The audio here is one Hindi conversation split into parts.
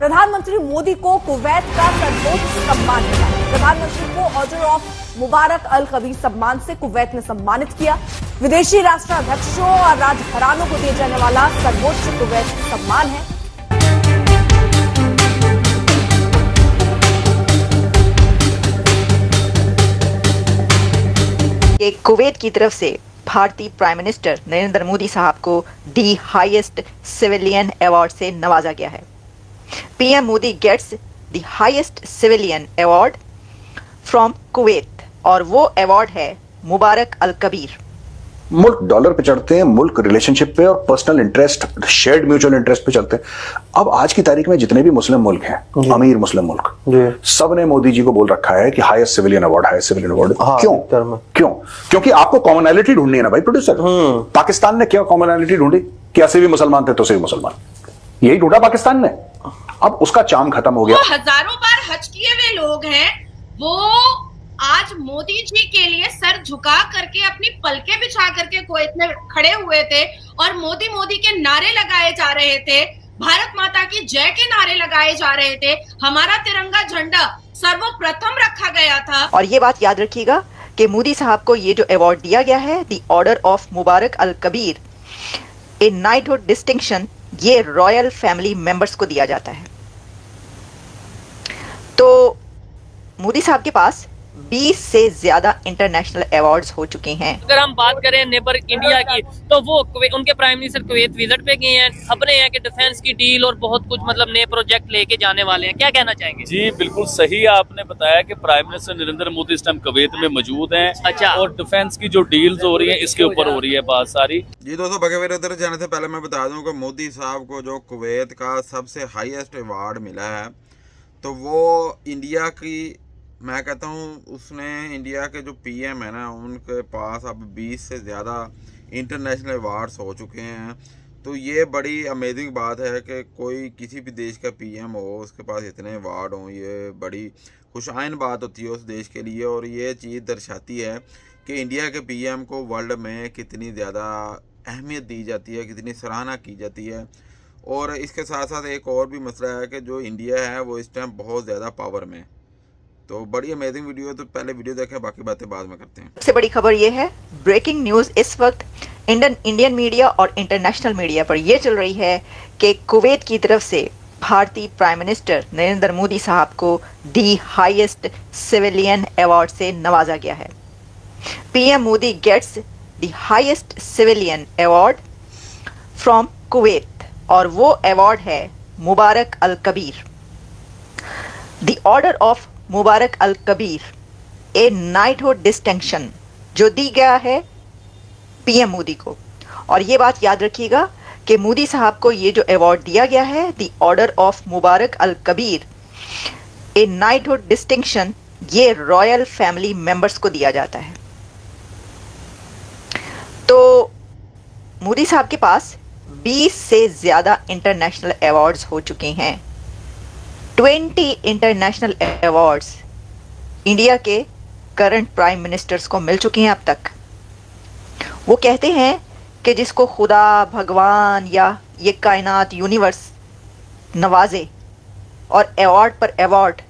प्रधानमंत्री मोदी को कुवैत का सर्वोच्च सम्मान मिला। प्रधानमंत्री को ऑर्डर ऑफ मुबारक अल कबीर सम्मान से कुवैत ने सम्मानित किया। विदेशी राष्ट्राध्यक्षों और राजघरानों को दिए जाने वाला सर्वोच्च कुवैत सम्मान है। कुवैत की तरफ से भारतीय प्राइम मिनिस्टर नरेंद्र मोदी साहब को दी हाईएस्ट सिविलियन अवार्ड से नवाजा गया है। PM Modi gets the highest civilian award from Kuwait और वो अवार्ड है मुबारक अल कबीर। मुल्क डॉलर पे चढ़ते हैं, मुल्क रिलेशनशिप पे और personal interest, shared mutual interest पे चलते हैं। अब आज की तारीख में जितने भी मुस्लिम मुल्क हैं, अमीर मुस्लिम मुल्क, सब ने मोदी जी को बोल रखा है कि highest civilian award, highest civilian award. क्यों? क्योंकि आपको कॉमनैलिटी ढूंढनी है ना भाई प्रोड्यूसर। पाकिस्तान ने क्या कॉमनैलिटी ढूंढी कि ऐसे भी मुसलमान थे तो से भी मुसलमान, यही ढूंढा पाकिस्तान ने। अब उसका चाम खत्म हो गया। हजारों बार हज किए हुए लोग हैं, वो आज मोदी जी के लिए सर झुका करके अपनी पलके बिछा करके कुवैत में खड़े हुए थे और मोदी मोदी के नारे लगाए जा रहे थे, भारत माता की जय के नारे लगाए जा रहे थे, हमारा तिरंगा झंडा सर्वप्रथम रखा गया था। और ये बात याद रखिएगा कि मोदी साहब को ये जो अवार्ड दिया गया है, the order of Mubarak Al Kabir, a knighthood distinction, ये रॉयल फैमिली मेंबर्स को दिया जाता है। तो मोदी साहब के पास 20 से ज्यादा इंटरनेशनल अवार्ड्स हो चुके हैं। अगर हम बात करें नेबर इंडिया की, तो वो उनके प्राइम मिनिस्टर कुवैत विजिट पे गए हैं, अपने यहाँ के डिफेंस की डील और बहुत कुछ मतलब नए प्रोजेक्ट लेके जाने वाले हैं। क्या कहना चाहेंगे? जी बिल्कुल सही आपने बताया कि प्राइम मिनिस्टर नरेंद्र मोदी इस टाइम कुवैत में मौजूद हैं। अच्छा। और डिफेंस की जो डील्स हो रही है इसके ऊपर हो रही है बात सारी। जी दोस्तों, बगैर उधर जाने से पहले मैं बता दूं कि मोदी साहब को जो कुवैत का सबसे हाईएस्ट अवार्ड मिला है, तो वो इंडिया की, मैं कहता हूँ उसने इंडिया के जो पीएम है ना, उनके पास अब 20 से ज़्यादा इंटरनेशनल अवार्ड्स हो चुके हैं। तो ये बड़ी अमेजिंग बात है कि कोई किसी भी देश का पीएम हो, उसके पास इतने अवार्ड हों, ये बड़ी खुशाइन बात होती है उस देश के लिए। और ये चीज़ दर्शाती है कि इंडिया के पीएम को वर्ल्ड में कितनी ज़्यादा अहमियत दी जाती है, कितनी सराहना की जाती है। और इसके साथ साथ एक और भी मसला है कि जो इंडिया है वो इस टाइम बहुत ज़्यादा पावर में। तो बड़ी अमेजिंग वीडियो है, तो पहले वीडियो देखें, बाकी बातें बाद में करते हैं। सबसे बड़ी खबर ये है, ब्रेकिंग न्यूज़ इस वक्त इंडियन मीडिया और इंटरनेशनल मीडिया पर यह चल रही है कि कुवैत की तरफ से भारतीय प्राइम मिनिस्टर नरेंद्र मोदी साहब को दी हाईएस्ट सिविलियन अवार्ड से नवाजा गया है। PM Modi gets the highest civilian award from Kuwait और वो अवार्ड है Mubarak Al Kabeer. The order of Mubarak Al Kabir, a knighthood distinction, जो दी गया है पीएम मोदी को। और ये बात याद रखिएगा कि मोदी साहब को ये जो अवार्ड दिया गया है, the order of Mubarak Al Kabir, a knighthood distinction, ये रॉयल फैमिली मेंबर्स को दिया जाता है। तो मोदी साहब के पास 20 से ज्यादा इंटरनेशनल अवार्ड्स हो चुके हैं। 20 इंटरनेशनल अवार्ड्स इंडिया के करंट प्राइम मिनिस्टर्स को मिल चुके हैं अब तक। वो कहते हैं कि जिसको खुदा, भगवान या ये कायनात, यूनिवर्स नवाजे और अवार्ड पर अवार्ड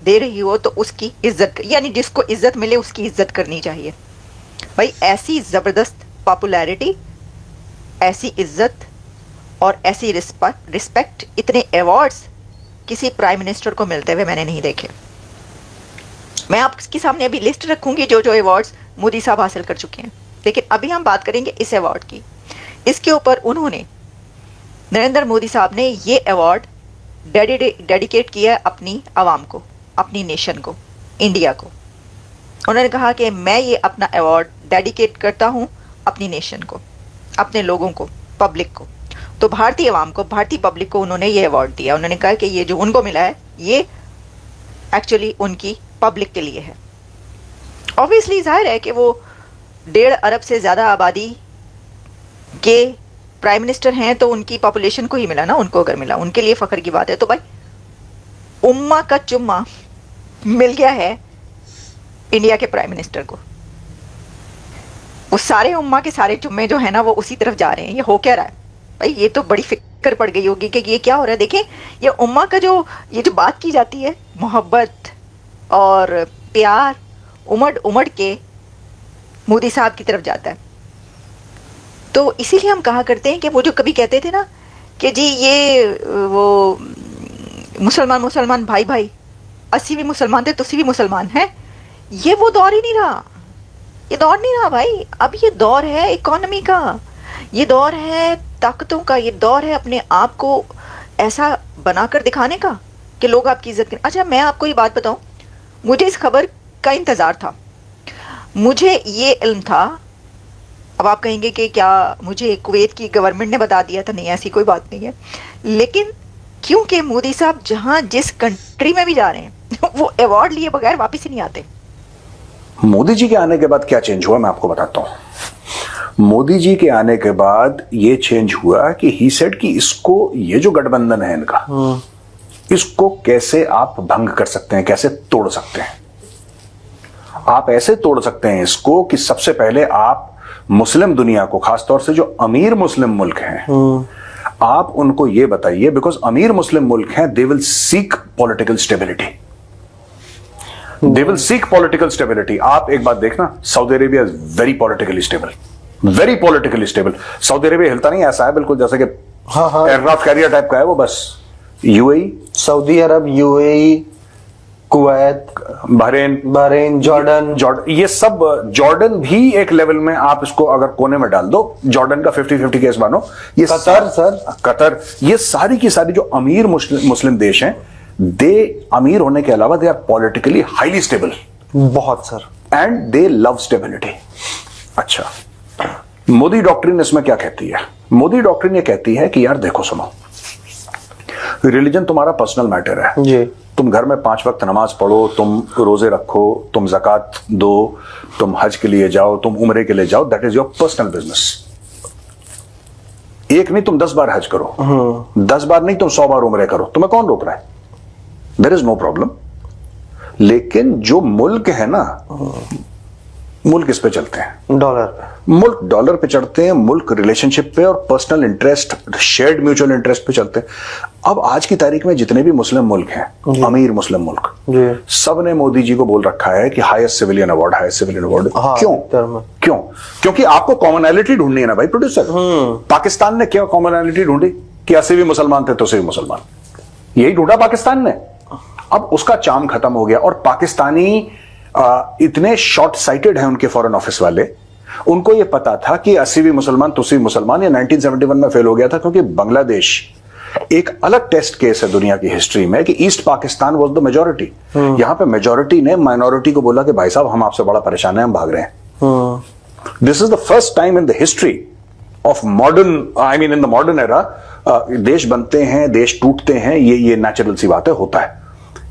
दे रही हो तो उसकी इज्जत, यानी जिसको इज्जत मिले उसकी इज्जत करनी चाहिए। भाई ऐसी ज़बरदस्त पॉपुलैरिटी, ऐसी इज्जत और ऐसी रिस्पेक्ट, इतने अवार्ड्स किसी प्राइम मिनिस्टर को मिलते हुए मैंने नहीं देखे। मैं आपके सामने अभी लिस्ट रखूंगी जो जो अवार्ड्स मोदी साहब हासिल कर चुके हैं, लेकिन अभी हम बात करेंगे इस अवार्ड की। इसके ऊपर उन्होंने, नरेंद्र मोदी साहब ने ये अवार्ड डेडिकेट किया अपनी आवाम को, अपनी नेशन को, इंडिया को। उन्होंने कहा कि मैं ये अपना अवार्ड डेडिकेट करता हूँ अपनी नेशन को, अपने लोगों को, पब्लिक को। तो भारतीय आवाम को, भारतीय पब्लिक को उन्होंने ये अवार्ड दिया। उन्होंने कहा कि ये जो उनको मिला है ये एक्चुअली उनकी पब्लिक के लिए है। ऑब्वियसली जाहिर है कि वो 1.5 अरब से ज़्यादा आबादी के प्राइम मिनिस्टर हैं, तो उनकी पॉपुलेशन को ही मिला ना। उनको अगर मिला, उनके लिए फ़ख्र की बात है। तो भाई उम्मा का चुम्मा मिल गया है इंडिया के प्राइम मिनिस्टर को। वो सारे उम्मा के सारे चुम्मे जो है ना वो उसी तरफ जा रहे हैं। ये हो क्या रहा है भाई? ये तो बड़ी कर पड़ गई होगी कि ये क्या हो रहा है। देखें, ये उम्मा का जो बात की जाती है, मोहब्बत और प्यार उमड़ उमड़ के मोदी साहब की तरफ जाता है। तो इसीलिए हम कहा करते हैं कि वो जो कभी कहते थे ना कि जी ये वो मुसलमान मुसलमान भाई भाई, अस्सी भी मुसलमान थे तुसी भी मुसलमान हैं, ये वो दौर ही नहीं रहा। ये दौर नहीं रहा भाई। अब ये दौर है इकोनॉमी का, ये दौर है ताकतों का, ये दौर है अपने आप को ऐसा बनाकर दिखाने का कि लोग आपकी इज्जत करें। अच्छा, मैं आपको ये बात बताऊं, मुझे इस खबर का इंतज़ार था, मुझे ये इल्म था। अब आप कहेंगे कि क्या मुझे कुवैत की गवर्नमेंट ने बता दिया था? नहीं, ऐसी कोई बात नहीं है। लेकिन क्योंकि मोदी साहब जहां जिस कंट्री में भी जा रहे हैं वो अवार्ड लिए बगैर वापस ही नहीं आते। मोदी जी के आने के बाद क्या चेंज हुआ मैं आपको बताता हूं। मोदी जी के आने के बाद ये चेंज हुआ कि ही सेड कि इसको, ये जो गठबंधन है इनका, इसको कैसे आप भंग कर सकते हैं, कैसे तोड़ सकते हैं। आप ऐसे तोड़ सकते हैं इसको कि सबसे पहले आप मुस्लिम दुनिया को, खासतौर से जो अमीर मुस्लिम मुल्क हैं, आप उनको ये बताइए, बिकॉज अमीर मुस्लिम मुल्क हैं, they will seek political stability, they will seek political stability. आप एक बात देखना, Saudi Arabia is very politically stable, very politically stable. Saudi Arabia हिलता नहीं, ऐसा है बिल्कुल जैसे कि एयरक्राफ्ट कैरियर टाइप का है वो। बस यूएई, सऊदी अरब, यूएई, कुवैत, बहरीन, जॉर्डन, ये सब, जॉर्डन भी एक लेवल में आप इसको अगर कोने में डाल दो, जॉर्डन का 50-50 केस मानो। ये कतर, ये सारी की सारी जो अमीर मुस्लिम देश हैं, दे अमीर होने के अलावा they are politically highly stable, बहुत sir, and they love stability. अच्छा, मोदी डॉक्ट्रिन इसमें क्या कहती है? मोदी डॉक्ट्रिन ये कहती है कि यार देखो सुनो, रिलीजन तुम्हारा पर्सनल मैटर है जी। तुम घर में 5 वक्त नमाज पढ़ो, तुम रोजे रखो, तुम ज़कात दो, तुम हज के लिए जाओ, तुम उम्रे के लिए जाओ, that is your personal business. एक नहीं, तुम 10 बार हज करो, 10 बार नहीं, तुम 100 बार उम्रे करो, तुम्हें कौन रोक रहा है? There is no problem. लेकिन जो मुल्क है ना, मुल्क किस पे चलते हैं? डॉलर। मुल्क डॉलर पे चढ़ते हैं, मुल्क रिलेशनशिप पे और personal interest, shared mutual interest पे चलते हैं। अब आज की तारीख में जितने भी मुस्लिम मुल्क हैं, अमीर मुस्लिम मुल्क, सब ने मोदी जी को बोल रखा है कि highest civilian award, highest civilian award. क्यों? क्योंकि आपको कॉमनैलिटी ढूंढनी है ना भाई प्रोड्यूसर। पाकिस्तान ने क्या कॉमनैलिटी ढूंढी कि 80 भी मुसलमान थे तो से भी मुसलमान, यही ढूंढा पाकिस्तान ने। अब उसका चार्म खत्म हो गया, और पाकिस्तानी इतने शॉर्ट साइटेड हैं उनके फॉरेन ऑफिस वाले, उनको ये पता था कि 80 भी मुसलमान तुसी भी मुसलमान। ये 1971 में फेल हो गया था, क्योंकि बांग्लादेश एक अलग टेस्ट केस है दुनिया की हिस्ट्री में कि east Pakistan was the majority. यहां पे मेजॉरिटी ने माइनॉरिटी को बोला कि भाई साहब हम आपसे बड़ा परेशान है, हम भाग रहे हैं। This is the first time in the history of modern, I mean in the modern era, देश बनते हैं, देश टूटते हैं, ये नेचुरल सी बात है, होता है।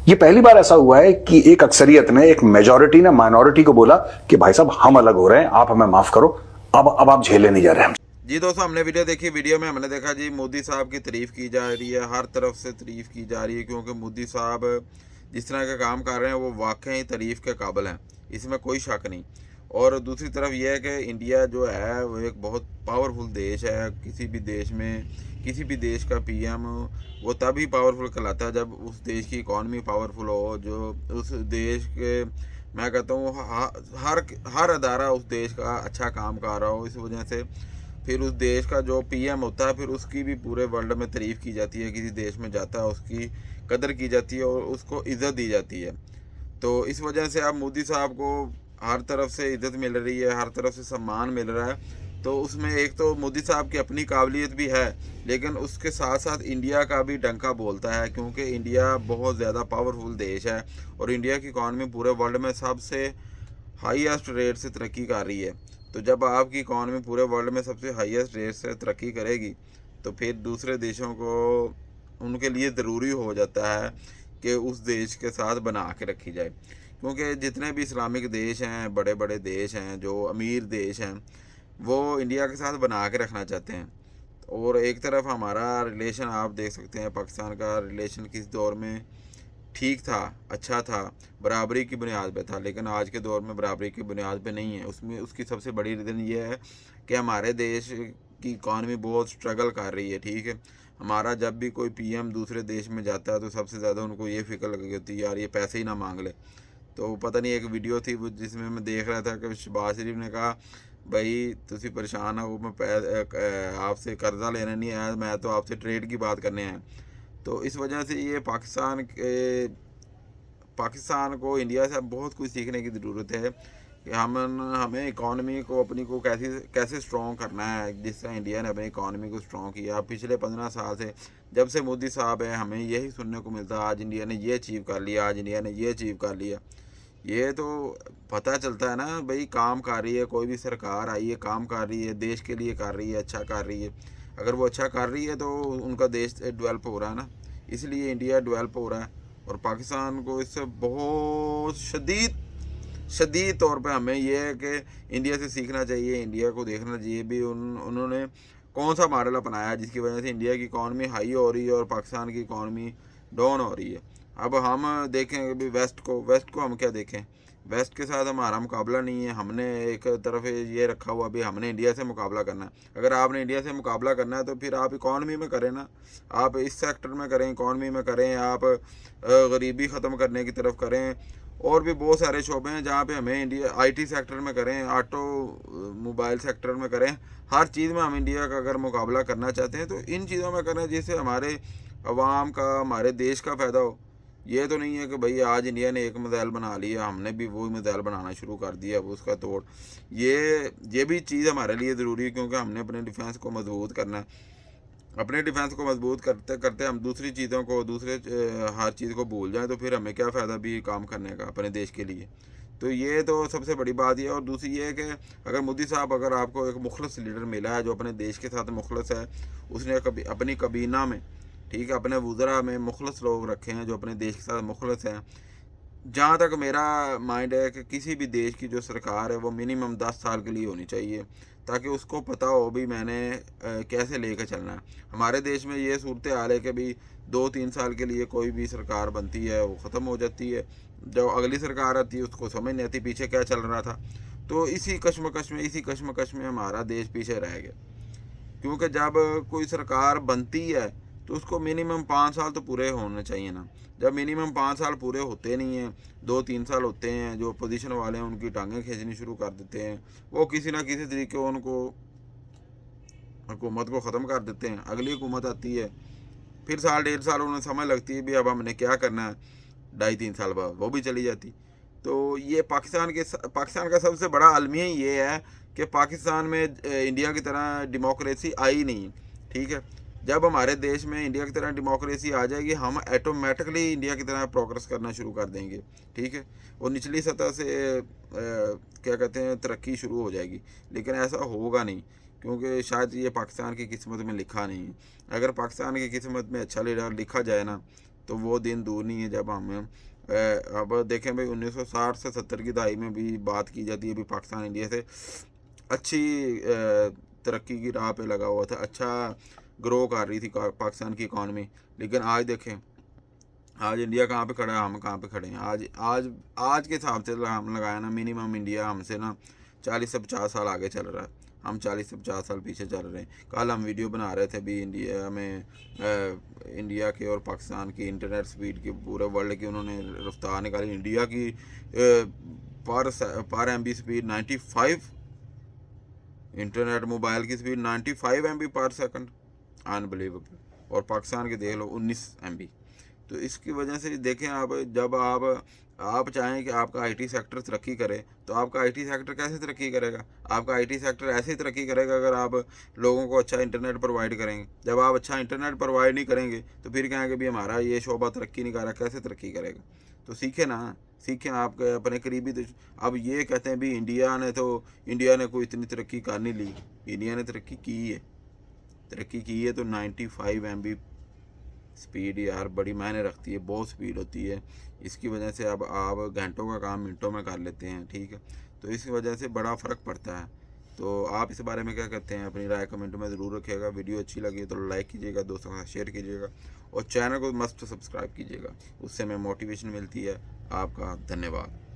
ये पहली बार ऐसा हुआ है कि एक अक्सरियत ने, एक मेजॉरिटी ने माइनॉरिटी को बोला कि भाई साहब हम अलग हो रहे हैं, आप हमें माफ करो, अब आप झेले नहीं जा रहे हैं। जी दोस्तों, हमने वीडियो देखी। वीडियो में हमने देखा जी मोदी साहब की तारीफ की जा रही है, हर तरफ से तारीफ की जा रही है, क्योंकि मोदी साहब जिस तरह का काम कर रहे हैं वो वाकई तारीफ के काबिल हैं, इसमें कोई शक नहीं। और दूसरी तरफ यह है कि इंडिया जो है वो एक बहुत पावरफुल देश है। किसी भी देश में किसी भी देश का पीएम वो तभी पावरफुल कहलाता है जब उस देश की इकॉनमी पावरफुल हो, जो उस देश के, मैं कहता हूँ हर अदारा उस देश का अच्छा काम कर रहा हो। इस वजह से फिर उस देश का जो पीएम होता है, फिर उसकी भी पूरे वर्ल्ड में तारीफ़ की जाती है। किसी देश में जाता है उसकी कदर की जाती है और उसको इज़्ज़त दी जाती है। तो इस वजह से अब मोदी साहब को हर तरफ से इज़्ज़त मिल रही है, हर तरफ से सम्मान मिल रहा है। तो उसमें एक तो मोदी साहब की अपनी काबिलियत भी है, लेकिन उसके साथ साथ इंडिया का भी डंका बोलता है, क्योंकि इंडिया बहुत ज़्यादा पावरफुल देश है और इंडिया की इकॉनमी पूरे वर्ल्ड में सबसे हाईएस्ट रेट से तरक्की कर रही है। तो जब आपकी इकॉनमी पूरे वर्ल्ड में सबसे हाईएस्ट रेट से तरक्की करेगी तो फिर दूसरे देशों को, उनके लिए ज़रूरी हो जाता है कि उस देश के साथ बना के रखी जाए। क्योंकि जितने भी इस्लामिक देश हैं, बड़े बड़े देश हैं, जो अमीर देश हैं, वो इंडिया के साथ बना के रखना चाहते हैं। और एक तरफ हमारा रिलेशन आप देख सकते हैं, पाकिस्तान का रिलेशन किस दौर में ठीक था, अच्छा था, बराबरी की बुनियाद पे था, लेकिन आज के दौर में बराबरी की बुनियाद पे नहीं है। उसमें उसकी सबसे बड़ी रीज़न ये है कि हमारे देश की इकॉनमी बहुत स्ट्रगल कर रही है। ठीक है, हमारा जब भी कोई पीएम दूसरे देश में जाता है तो सबसे ज़्यादा उनको ये फिक्र लगी होती है यार ये पैसे ही ना मांग ले। तो पता नहीं एक वीडियो थी वो जिसमें मैं देख रहा था कि शहबाज शरीफ ने कहा भाई तुसी परेशान हो, मैं आपसे कर्जा लेने नहीं आया, मैं तो आपसे ट्रेड की बात करने आया। तो इस वजह से ये पाकिस्तान को इंडिया से बहुत कुछ सीखने की ज़रूरत है कि हमें इकॉनमी को अपनी को कैसे स्ट्रॉन्ग करना है। जिस तरह इंडिया ने अपनी इकॉनमी को स्ट्रॉन्ग किया पिछले 15 साल से, जब से मोदी साहब है हमें यही सुनने को मिलता है आज इंडिया ने ये अचीव कर लिया, आज इंडिया ने ये अचीव कर लिया। ये तो पता चलता है ना भाई काम कर रही है, कोई भी सरकार आई है काम कर रही है, देश के लिए कर रही है, अच्छा कर रही है। अगर वो अच्छा कर रही है तो उनका देश डेवलप हो रहा है ना, इसलिए इंडिया डेवलप हो रहा है। और पाकिस्तान को इससे बहुत शदीद तौर पे हमें ये है कि इंडिया से सीखना चाहिए, इंडिया को देखना चाहिए भी उन्होंने कौन सा मॉडल अपनाया जिसकी वजह से इंडिया की इकॉनमी हाई हो रही है और पाकिस्तान की इकॉनमी डाउन हो रही है। अब हम देखें भी वेस्ट को हम क्या देखें, वेस्ट के साथ हमारा मुकाबला नहीं है। हमने एक तरफ ये रखा हुआ भी हमने इंडिया से मुकाबला करना है। अगर आपने इंडिया से मुकाबला करना है तो फिर आप इकॉनमी में करें ना, आप इस सेक्टर में करें, इकॉनमी में करें, आप गरीबी ख़त्म करने की तरफ करें। और भी बहुत सारे शोबे हैं जहाँ पे हमें इंडिया आईटी सेक्टर में करें, मोबाइल सेक्टर में करें, हर चीज़ में हम इंडिया का अगर मुकाबला करना चाहते हैं तो इन चीज़ों में करें जिससे हमारे अवाम का, हमारे देश का फ़ायदा हो। ये तो नहीं है कि भाई आज इंडिया ने एक मिसाइल बना लिया हमने भी वो मिसाइल बनाना शुरू कर दिया, अब उसका तोड़। ये भी चीज़ हमारे लिए ज़रूरी है क्योंकि हमने अपने डिफेंस को मजबूत करना है। अपने डिफेंस को मजबूत करते करते हम दूसरी चीज़ों को, हर चीज़ को भूल जाएं तो फिर हमें क्या फ़ायदा भी काम करने का अपने देश के लिए। तो ये तो सबसे बड़ी बात है। और दूसरी ये है कि अगर मोदी साहब, अगर आपको एक मुखलस लीडर मिला है जो अपने देश के साथ मुखलस है, उसने कभी अपनी कबीना में, ठीक है, अपने वज़रा में मुखलस लोग रखे हैं जो अपने देश के साथ मुखलस हैं। जहाँ तक मेरा माइंड है कि किसी भी देश की जो सरकार है वो मिनिमम 10 साल के लिए होनी चाहिए ताकि उसको पता हो भी मैंने कैसे लेकर चलना है। हमारे देश में ये सूरत हाल है कि भी 2-3 साल के लिए कोई भी सरकार बनती है वो ख़त्म हो जाती है, जो अगली सरकार आती है उसको समझ नहीं आती पीछे क्या चल रहा था। तो इसी कश्मकश में हमारा देश पीछे रह गया, क्योंकि जब कोई सरकार बनती है तो उसको मिनिमम 5 साल तो पूरे होने चाहिए ना। जब मिनिमम 5 साल पूरे होते नहीं हैं, 2-3 साल होते हैं, जो पोजीशन वाले हैं उनकी टांगें खींचनी शुरू कर देते हैं, वो किसी ना किसी तरीके उनको हुकूमत को ख़त्म कर देते हैं। अगली हुकूमत आती है, फिर 1.5 साल उन्हें समझ लगती है भी अब हमने क्या करना है, 2.5-3 साल बाद वो भी चली जाती। तो ये पाकिस्तान का सबसे बड़ा अलमिया ये है कि पाकिस्तान में इंडिया की तरह डेमोक्रेसी आई नहीं, ठीक है। जब हमारे देश में इंडिया की तरह डेमोक्रेसी आ जाएगी हम ऑटोमेटिकली इंडिया की तरह प्रोग्रेस करना शुरू कर देंगे, ठीक है। और निचली सतह से क्या कहते हैं तरक्की शुरू हो जाएगी, लेकिन ऐसा होगा नहीं क्योंकि शायद ये पाकिस्तान की किस्मत में लिखा नहीं है। अगर पाकिस्तान की किस्मत में अच्छा लीडर लिखा जाए ना तो वो दिन दूर नहीं है जब हम अब देखें भाई 1960 से 70 की दहाई में भी बात की जाती है भी पाकिस्तान इंडिया से अच्छी तरक्की की राह पे लगा हुआ था, अच्छा ग्रो कर रही थी पाकिस्तान की इकॉनमी। लेकिन आज देखें आज इंडिया कहाँ पे खड़ा है, हम कहाँ पे खड़े हैं। आज के हिसाब से हम लगाया ना मिनिमम इंडिया हमसे ना 40 से 50 साल आगे चल रहा है, हम 40 से 50 साल पीछे चल रहे हैं। कल हम वीडियो बना रहे थे भी इंडिया में इंडिया के और पाकिस्तान की इंटरनेट स्पीड की पूरे वर्ल्ड की उन्होंने रफ्तार निकाली। इंडिया की पर MB स्पीड 95, इंटरनेट मोबाइल की स्पीड 95 MB पर सेकंड, अनबिलीवेबल। और पाकिस्तान के देख लो 19 MB। तो इसकी वजह से देखें आप, जब आप चाहें कि आपका IT सेक्टर तरक्की करे तो आपका IT सेक्टर कैसे तरक्की करेगा? आपका IT सेक्टर ऐसे ही तरक्की करेगा अगर आप लोगों को अच्छा इंटरनेट प्रोवाइड करेंगे। जब आप अच्छा इंटरनेट प्रोवाइड नहीं करेंगे तो फिर कहेंगे भी हमारा ये शोबा तरक्की नहीं कर रहा, कैसे तरक्की करेगा? तो सीखें आपके अपने करीबी। तो अब ये कहते हैं भी इंडिया ने कोई इतनी तरक्की कर नहीं ली। इंडिया ने तरक्की की है तो 95 MB स्पीड यार बड़ी मायने रखती है, बहुत स्पीड होती है। इसकी वजह से अब आप घंटों का काम मिनटों में कर लेते हैं, ठीक है। तो इस वजह से बड़ा फ़र्क पड़ता है। तो आप इस बारे में क्या कहते हैं? अपनी राय कमेंट में ज़रूर रखिएगा। वीडियो अच्छी लगी तो लाइक कीजिएगा, दोस्तों के साथ शेयर कीजिएगा और चैनल को मस्ट सब्सक्राइब कीजिएगा, उससे हमें मोटिवेशन मिलती है। आपका धन्यवाद।